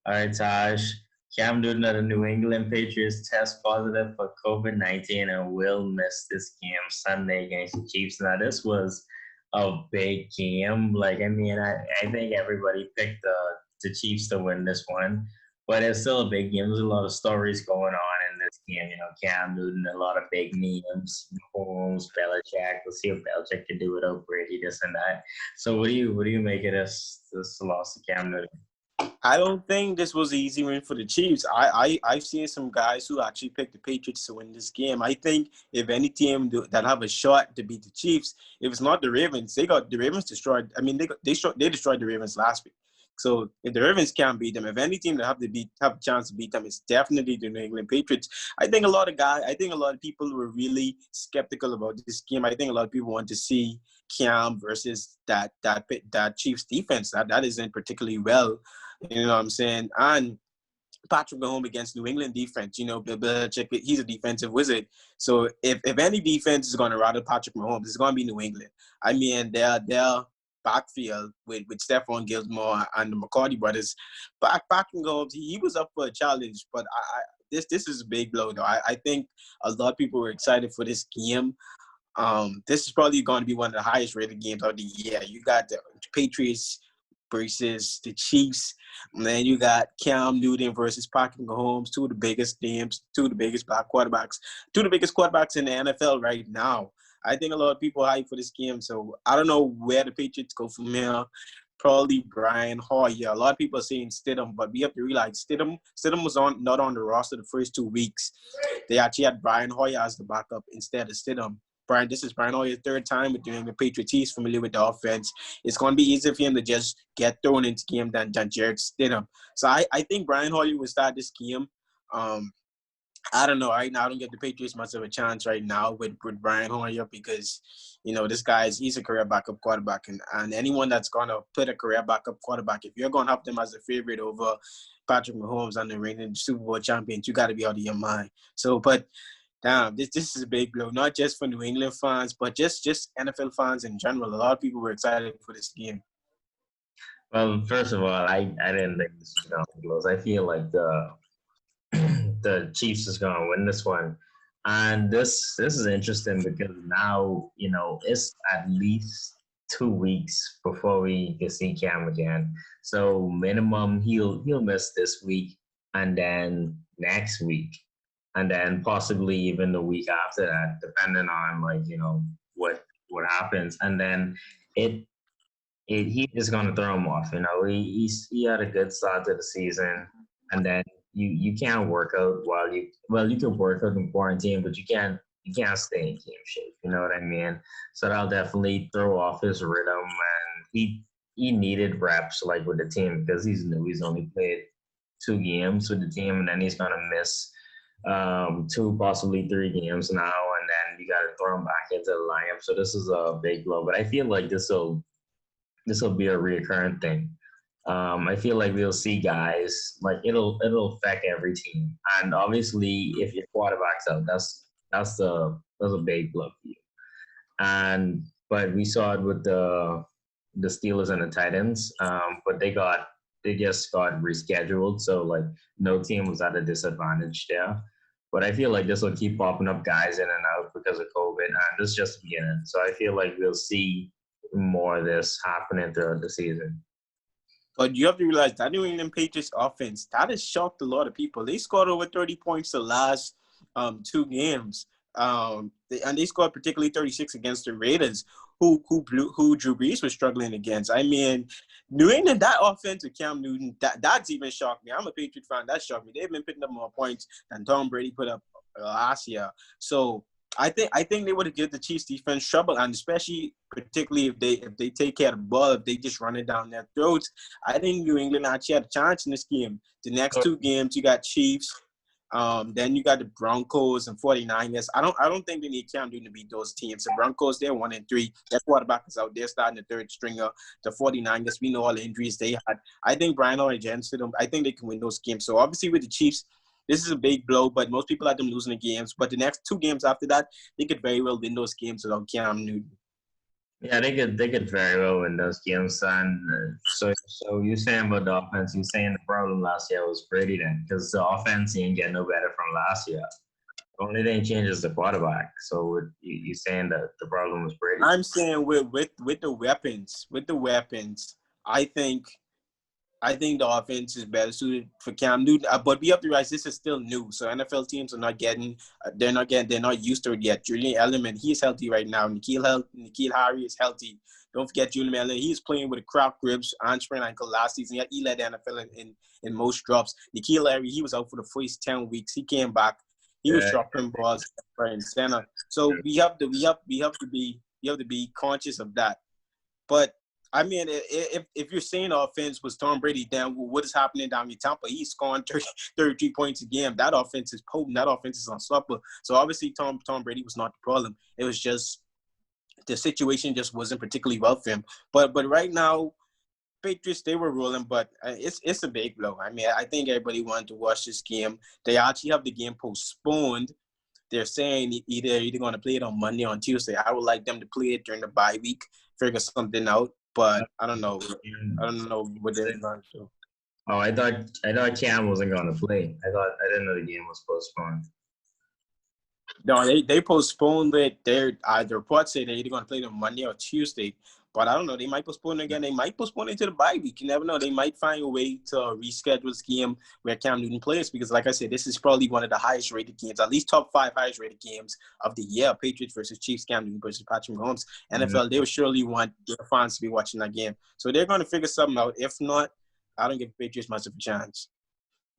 All right, Taj. Cam Newton of the New England Patriots test positive for COVID-19 and will miss this game Sunday against the Chiefs. Now, this was a big game. I think everybody picked the Chiefs to win this one, but it's still a big game. There's a lot of stories going on in this game. Cam Newton, a lot of big names, Holmes, Belichick. Let's see if Belichick can do it without Brady, this and that. So, what do you make of this loss to Cam Newton? I don't think this was an easy win for the Chiefs. I've seen some guys who actually picked the Patriots to win this game. I think if any team that have a shot to beat the Chiefs, if it's not the Ravens, they got the Ravens destroyed. I mean, they destroyed the Ravens last week. So if the Ravens can't beat them, if any team that have a chance to beat them, it's definitely the New England Patriots. I think a lot of people were really skeptical about this game. I think a lot of people want to see Cam versus that Chiefs defense that isn't particularly well. You know what I'm saying? And Patrick Mahomes against New England defense. Bill Belichick, he's a defensive wizard. So if any defense is going to rattle Patrick Mahomes, it's going to be New England. I mean, their backfield with Stephon Gilmore and the McCarty brothers, Patrick Mahomes, he was up for a challenge. But this is a big blow, though. I think a lot of people were excited for this game. This is probably going to be one of the highest rated games of the year. You got the Patriots versus the Chiefs. And then you got Cam Newton versus Patrick Mahomes, two of the biggest names, two of the biggest black quarterbacks, two of the biggest quarterbacks in the NFL right now. I think a lot of people are hyped for this game. So I don't know where the Patriots go from here. Probably Brian Hoyer. A lot of people are saying Stidham, but we have to realize Stidham was not on the roster the first 2 weeks. They actually had Brian Hoyer as the backup instead of Stidham. This is Brian Hoyer's third time with doing the Patriots. He's familiar with the offense. It's going to be easier for him to just get thrown into the game than Jared Stidham. So I think Brian Hoyer will start this game. I don't know. Right now, I don't get the Patriots much of a chance right now with Brian Hoyer because, this guy he's a career backup quarterback. And anyone that's going to put a career backup quarterback, if you're going to have them as a favorite over Patrick Mahomes and the reigning Super Bowl champions, you got to be out of your mind. So, but damn, this is a big blow, not just for New England fans, but just NFL fans in general. A lot of people were excited for this game. Well, first of all, I didn't think this was going to be close. I feel like the Chiefs is going to win this one, and this is interesting because now it's at least 2 weeks before we can see Cam again. So minimum he'll miss this week, and then next week, and then possibly even the week after that, depending on what happens. And then he is going to throw him off. He had a good start to the season, and then you can't work out you can work out in quarantine, but you can't stay in game shape. You know what I mean? So that'll definitely throw off his rhythm, and he needed reps with the team because he's new. He's only played 2 games with the team, and then he's gonna miss 2, possibly 3 games now, and then you got to throw him back into the lineup. So this is a big blow, but I feel like this will be a reoccurring thing. I feel like we'll see guys it'll affect every team, and obviously if your quarterback's out, that's a big blow for you. But we saw it with the Steelers and the Titans, but they just got rescheduled, so no team was at a disadvantage there. But I feel like this will keep popping up guys in and out because of COVID, and this is just the beginning. So I feel like we'll see more of this happening throughout the season. But you have to realize that New England Patriots offense, that has shocked a lot of people. They scored over 30 points the last 2 games. And they scored particularly 36 against the Raiders, who Drew Brees was struggling against. I mean, New England, that offense with Cam Newton, that's even shocked me. I'm a Patriot fan. That shocked me. They've been putting up more points than Tom Brady put up last year. So I think they would have given the Chiefs defense trouble, and especially particularly if they take care of the ball, if they just run it down their throats. I think New England actually had a chance in this game. The next 2 games, you got Chiefs. Then you got the Broncos and 49ers. I don't think they need Cam Newton to beat those teams. The Broncos, they're 1-3. Their quarterback is out there starting the 3rd stringer. The 49ers, we know all the injuries they had. I think Brian Hoyer Jensen, I think they can win those games. So obviously with the Chiefs, this is a big blow, but most people had them losing the games. But the next 2 games after that, they could very well win those games without Cam Newton. Yeah, they could very well win those games. And so you're saying about the offense? You're saying the problem last year was Brady then, because the offense didn't get no better from last year. The only thing changes the quarterback. So you're saying that the problem was Brady? I'm saying with the weapons, I think I think the offense is better suited for Cam Newton. But we have to realize this is still new, so NFL teams are not getting, they're not used to it yet. Julian Edelman, he's healthy right now. Nikhil Harry is healthy. Don't forget Julian Edelman. He's playing with a cracked ribs and sprained ankle last season. Yet he led the NFL in most drops. Nikhil Harry, he was out for the first 10 weeks. He came back. He was Yeah, dropping balls right and center. So we have to be conscious of that. But I mean, if you're saying the offense was Tom Brady, then what is happening down in Tampa? He's scoring 33 points a game. That offense is potent. That offense is unstoppable. So obviously, Tom Brady was not the problem. It was just the situation just wasn't particularly well for him. But right now, Patriots, they were rolling, but it's a big blow. I mean, I think everybody wanted to watch this game. They actually have the game postponed. They're saying either going to play it on Monday or on Tuesday. I would like them to play it during the bye week, figure something out. But I don't know. I don't know what they're going to do. Oh, I thought Cam wasn't going to play. I didn't know the game was postponed. No, they postponed it. The reports say they're either going to play it on Monday or Tuesday. But I don't know. They might postpone it again. They might postpone it to the bye week. You never know. They might find a way to reschedule this game where Cam Newton plays because, like I said, this is probably one of the highest rated games, at least top 5 highest rated games of the year. Patriots versus Chiefs, Cam Newton versus Patrick Mahomes. Mhm. NFL, they will surely want their fans to be watching that game. So they're going to figure something out. If not, I don't give the Patriots much of a chance.